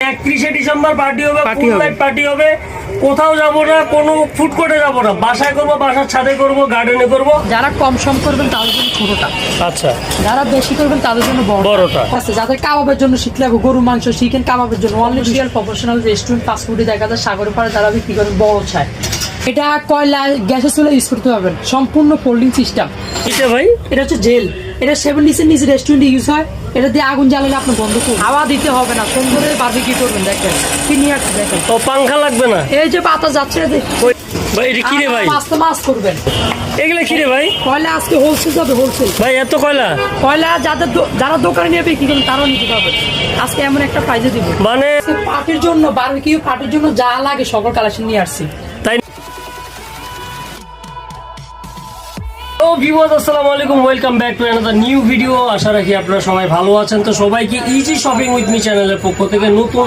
31শে December party হবে, ফুল night party হবে। কোথাও যাবো না, কোনো ফুড কোর্টে যাবো না, বাসায় করবো, বাসার ছাদে করবো, গার্ডেনে করবো। যারা কম সম করবেন তাদের জন্য ছোটটা, আচ্ছা, যারা বেশি করবেন তাদের জন্য বড়টা। আচ্ছা, যাদের কাবাবের জন্য শিখলে হবে, গরু মাংস শিখেন কাবাবের জন্য, অনলি রিয়েল প্রফেশনাল রেস্টুরেন্ট ফাস্টফুডে দেখা যায় সাগরের পাড়ে তারা বিক্রি করেন বড় ছায়। এটা কয়লা গ্যাসের চুলা ইউজ করতে পারবেন, সম্পূর্ণ কোল্ডিং সিস্টেম। এটা ভাই, এটা হচ্ছে জেল, এটা 70 নিচে রেস্টুরেন্টে ইউজ হয়। এটা দিয়ে আগুন জ্বালালে আপনি বন্ধ করুন, হাওয়া দিতে হবে না, সুন্দর বারবিকিউ করবেন। দেখেন কি নিয়ে আসছে, দেখেন তো পাংখা লাগবে না। এই যে বাতাস যাচ্ছে, ভাই এটা কি রে ভাই, মাছ করবেন। এগুলা কি রে ভাই? কয়লা আজকে হোলসেল যাবে, হোলসেল ভাই এত কয়লা? কয়লা যারা দোকানে নিয়ে বিক্রি করেন তারাও নিতে পারবে। আজকে এমন একটা প্রাইজে দিব, মানে পার্টির জন্য, বারবিকিউ পার্টির জন্য যা লাগে সকল কালেকশন নিয়ে আসছি। তাই। ও ভিউয়ার্স, আসসালামু আলাইকুম, welcome back to another new video. আশা রাখি আপনারা সবাই ভালো আছেন। তো সবাইকে ইজি শপিং উইথ মি চ্যানেলের পক্ষ থেকে নতুন